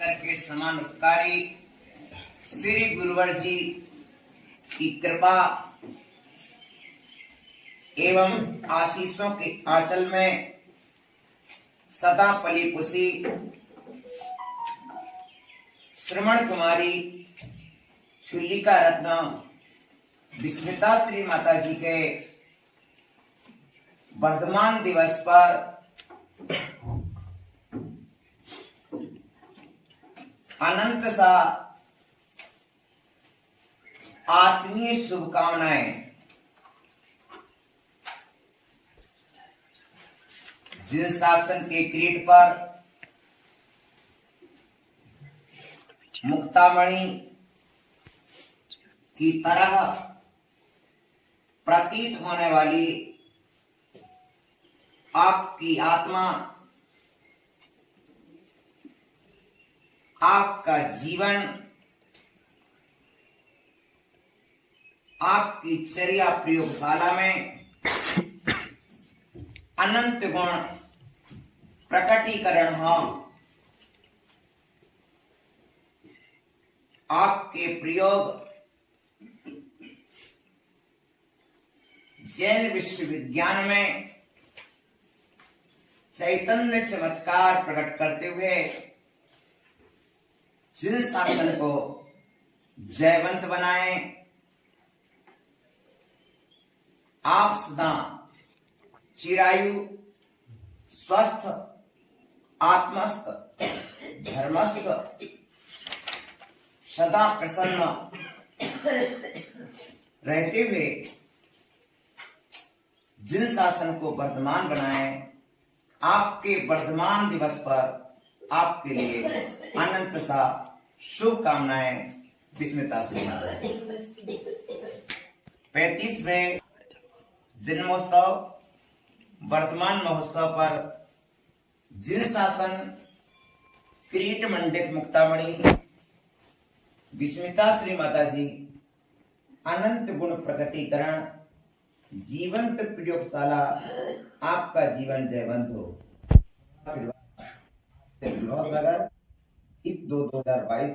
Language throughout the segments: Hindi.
शंकर के समान उपकारी श्री गुरुवर जी की कृपा एवं आशीषों के आंचल में सदा पली पुसी श्रवण कुमारी शुलिका रत्न विस्मिता श्री माता जी के वर्धमान दिवस पर अनंत सा आत्मीय शुभकामनाएं। जिन शासन के किरीट पर मुक्तामणि की तरह प्रतीत होने वाली आपकी आत्मा, आपका जीवन, आपकी चर्या प्रयोगशाला में अनंत गुण प्रकटीकरण हो। आपके प्रयोग जैन विश्वविज्ञान में चैतन्य चमत्कार प्रकट करते हुए जिन शासन को जयवंत बनाए, आप सदा चिरायु स्वस्थ आत्मस्थ धर्मस्थ सदा प्रसन्न रहते हुए जिन शासन को वर्धमान बनाए, आपके वर्धमान दिवस पर आपके लिए अनंत सा शुभकामनाएं। विस्मिता श्री माता। 35वें जन्मोत्सव वर्तमान महोत्सव पर जिन शासन किरीट मंडित मुक्तामणि विस्मिता श्री माता जी अनंत गुण प्रकटीकरण जीवंत प्रयोगशाला, आपका जीवन जयवंत हो। इस 2022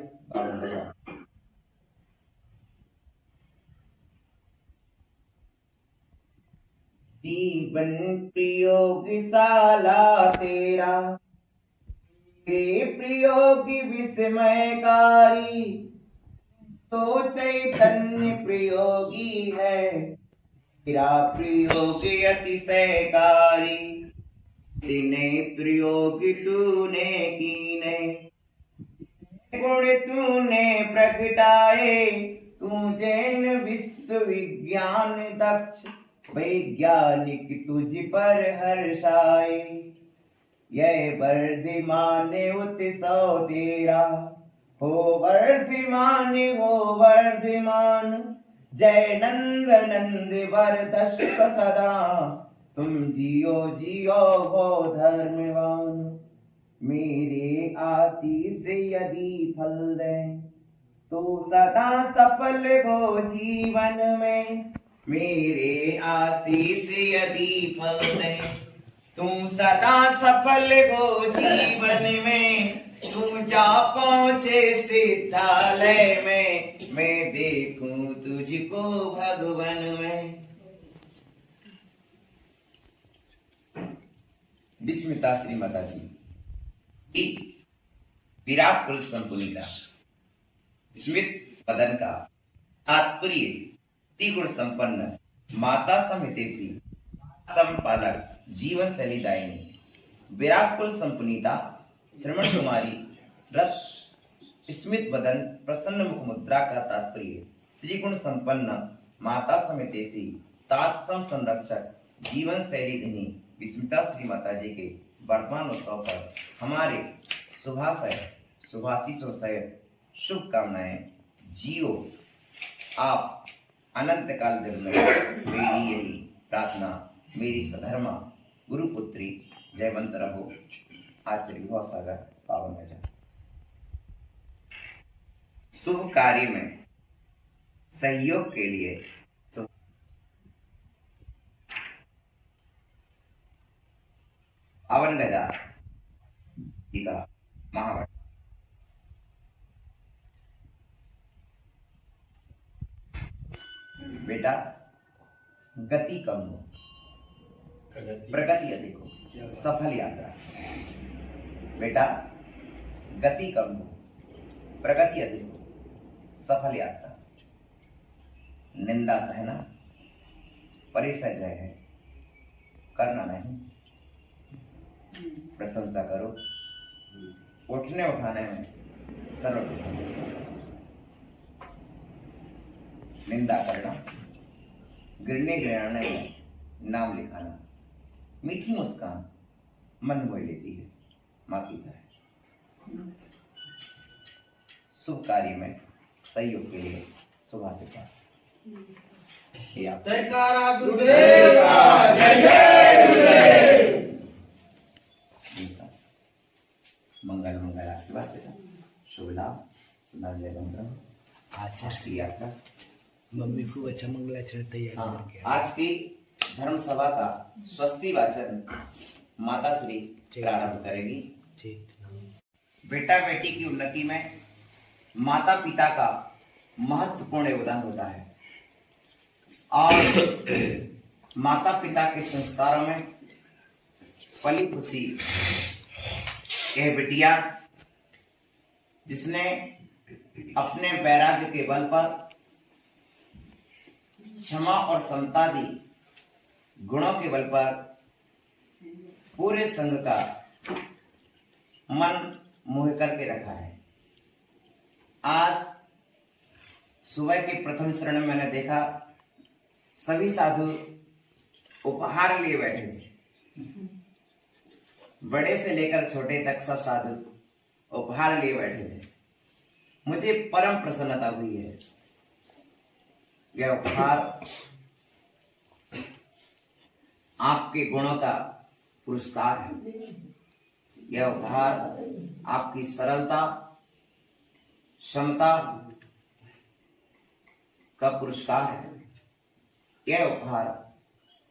जीवन प्रयोगशाला तेरा, तेरे प्रयोगी विस्मयकारी, तो चैतन्य प्रयोगी है, तेरा प्रयोग अतिशयकारी। तिने प्रयोग तूने कीने, गुण तूने प्रगटाए, तू जैन विश्वविज्ञान दक्ष वैज्ञानिक तुझ पर हर्षाए। यह वर्धमान उत्सव तेरा, हो वर्धमान हो वर्धमान, जय नंद नंद वरदस्क सदा, तुम जियो जियो हो धर्मवान। मेरे आशीष यदि फल दे, तो सदा सफल हो जीवन में। मेरे आशीष यदि फल दे, तुम सदा सफल हो जीवन में। तुम जा पहुंचे सिद्धालय में, मैं देखूं तुझको भगवन में। विस्मिता श्री माता जी विराट कुल संपुनिता स्मित पदन का तात्पर्य त्रिगुण संपन्न माता समितेशी संपालक जीवन शैली दायिनी। विराट कुल संपुनिता श्रवण कुमारी रस स्मित बदन प्रसन्न मुख मुद्रा का तात्पर्य श्री गुण संपन्न माता समितेशी तात्सम संरक्षक जीवन शैली धनी विस्मिता श्री माता जी के वर्तमान उत्सव पर हमारे शुभाशीषों सहित शुभकामनाएं। जियो आप अनंत काल जन्म में। मेरी यही प्रार्थना, मेरी सधर्मा गुरुपुत्री जयवंत रहो। आचार्य विभव सागर पावन भजन। शुभ कार्य में सहयोग के लिए पावन गजा जी का महावट बेटा गति कम हो, प्रगति अधिक हो, सफल यात्रा। बेटा गति कम हो, प्रगति अधिक हो, सफल यात्रा। निंदा सहना परिसर है, करना नहीं। प्रशंसा करो, उठने उठाने में सरल। निंदा करना, गिरने गिराने में नाम लिखाना। मीठी मुस्कान मन मोह लेती है, माँ की तरह। शुभ कार्य में सहयोग के लिए शुभाशिका। जयकारा गुरुदेव का, जय जय गुरुदेव। मंगल मंगल आशीर्वाद देता, शुभ लाभ, सुना जय मंत्र। आज की यात्रा मम्मी को अच्छा मंगलाचरण तैयार करके आज की धर्म सभा का स्वस्ति वाचन माता श्री प्रारंभ करेगी। बेटा बेटी की उन्नति में माता पिता का महत्वपूर्ण योगदान होता है और माता पिता के संस्कारों में पली खुशी यह बिटिया जिसने अपने वैराग्य के बल पर क्षमा और समतादि गुणों के बल पर पूरे संघ का मन मोह करके रखा है। आज सुबह के प्रथम चरण में मैंने देखा सभी साधु उपहार लिए बैठे थे। बड़े से लेकर छोटे तक सब साधु उपहार लिए बैठे थे। मुझे परम प्रसन्नता हुई है। यह उपहार आपके गुणों का पुरस्कार है। यह उपहार आपकी सरलता, क्षमता का पुरस्कार है। यह उपहार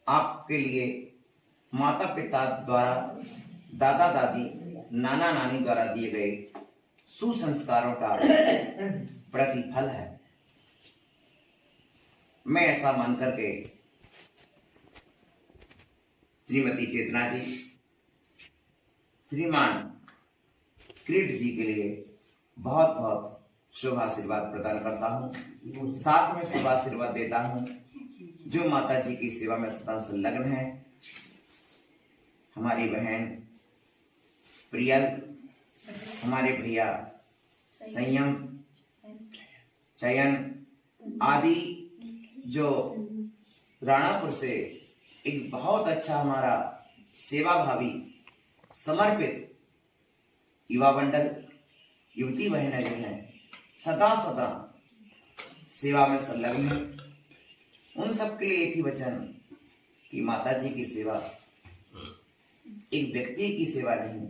आपके लिए माता पिता द्वारा, दादा दादी, नाना नानी द्वारा दिए गए सुसंस्कारों का प्रतिफल है। मैं ऐसा मान करके श्रीमती चेतना जी, श्रीमान क्रीट जी के लिए बहुत बहुत शुभ आशीर्वाद प्रदान करता हूँ। साथ में शुभ आशीर्वाद देता हूँ जो माता जी की सेवा में सदा संलग्न है। हमारी बहन प्रियल, हमारे भैया संयम, चयन आदि जो राणापुर से एक बहुत अच्छा हमारा सेवा भावी समर्पित युवा मंडल, युवती बहनें जो हैं सदा सदा सेवा में संलग्न है। उन सब के लिए एक ही वचन कि माता जी की सेवा एक व्यक्ति की सेवा नहीं,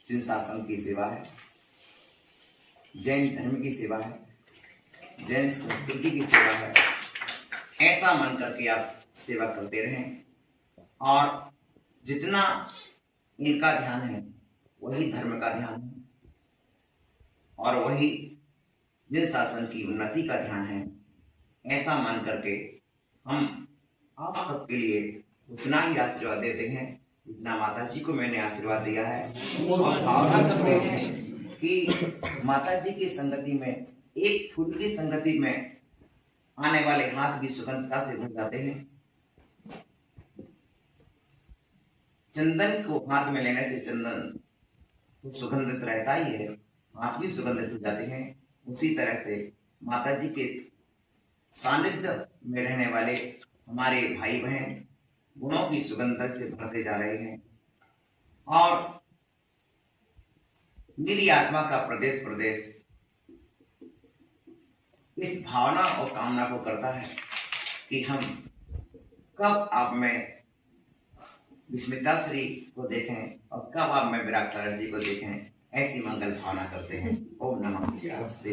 जिन शासन की सेवा है, जैन धर्म की सेवा है, जैन संस्कृति की सेवा है। ऐसा मन करके आप सेवा करते रहें और जितना इनका ध्यान है वही धर्म का ध्यान है और वही जिन शासन की उन्नति का ध्यान है। ऐसा मान करके हम आप सबके लिए उतना ही आशीर्वाद देते हैं जितना माता जी को मैंने आशीर्वाद दिया है और भावना करते हैं कि माता जी की संगति में, एक फूल की संगति में आने वाले हाथ भी सुगंधता से भर जाते हैं। चंदन को हाथ में लेने से चंदन सुगंधित रहता ही है, हाथ भी सुगंधित हो जाते हैं। उसी तरह से माता जी के सानिध्य में रहने वाले हमारे भाई बहन गुणों की सुगंध से भरते जा रहे हैं और मेरी आत्मा का प्रदेश प्रदेश इस भावना और कामना को करता है कि हम कब आप में विस्मिता श्री को देखें और कब आप में विराग सागर जी को देखें। ऐसी मंगल भावना करते हैं। ओम नमः नमस्ते।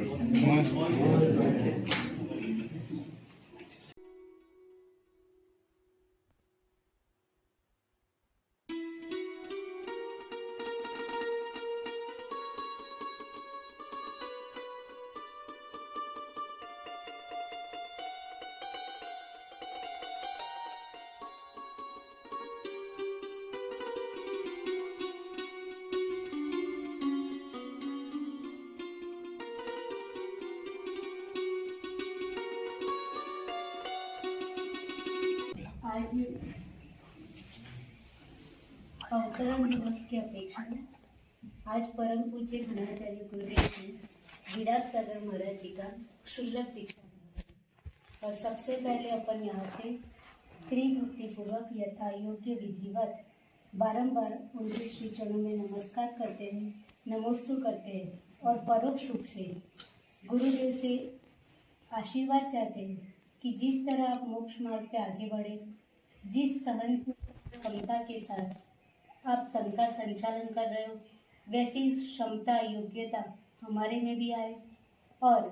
नामकरण दिवस की अपेक्षा में आज परम पूज्य घनाचार्य गुरुदेव श्री विराट सागर महाराज जी का क्षुल्लक दीक्षा दिवस है। और सबसे पहले अपन यहाँ से त्रिभक्ति पूर्वक यथा योग्य विधिवत बारंबार उनके श्री चरणों में नमस्कार करते हैं, नमोस्तु करते हैं और परोक्ष रूप से गुरुदेव से आशीर्वाद चाहते हैं कि जिस तरह आप मोक्ष मार्ग पे आगे बढ़े, जिस सहन क्षमता के साथ आप संघ का संचालन कर रहे हो, वैसी क्षमता योग्यता हमारे में भी आए। और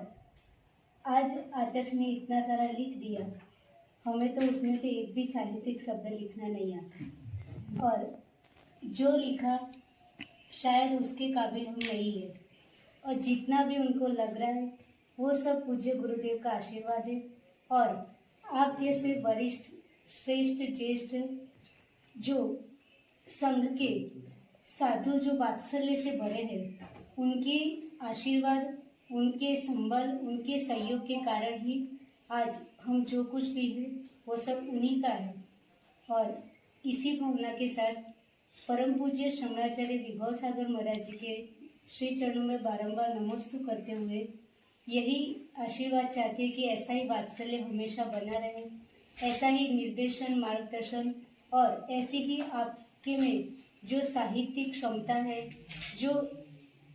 आज आचार्य ने इतना सारा लिख दिया, हमें तो उसमें से एक भी साहित्यिक शब्द लिखना नहीं आता, और जो लिखा शायद उसके काबिल हम नहीं है, और जितना भी उनको लग रहा है वो सब पूज्य गुरुदेव का आशीर्वाद है। और आप जैसे वरिष्ठ श्रेष्ठ ज्येष्ठ जो संघ के साधु जो वात्सल्य से भरे हैं, उनके आशीर्वाद, उनके संबल, उनके सहयोग के कारण ही आज हम जो कुछ भी है वो सब उन्हीं का है। और इसी भावना के साथ परम पूज्य शमणाचार्य विभव सागर महाराज जी के श्री चरणों में बारंबार नमोस्तु करते हुए यही आशीर्वाद चाहते हैं कि ऐसा ही वात्सल्य हमेशा बना रहे, ऐसा ही निर्देशन, मार्गदर्शन और ऐसी ही आपके में जो साहित्यिक क्षमता है, जो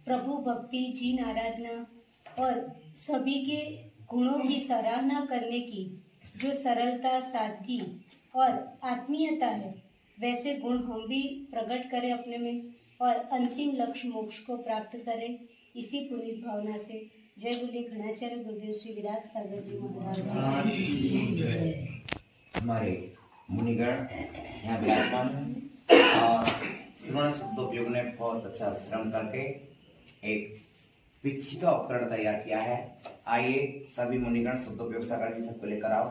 प्रभु भक्ति, जीन आराधना और सभी के गुणों की सराहना करने की जो सरलता, सादगी और आत्मीयता है, वैसे गुण हम भी प्रकट करें अपने में और अंतिम लक्ष्य मोक्ष को प्राप्त करें। इसी पुनीत भावना से जय बोले घनाचार्य गुरुदेव श्री विराट सागर जी महाराज जी। हमारे मुनिगण यहाँ विराजमान हैं और श्रवण शब्दोपयोग ने बहुत अच्छा श्रम करके एक पिच्छी का उपकरण तैयार किया है। आइए सभी मुनिगण शब्दोपयोग सागर जी सबको लेकर आओ।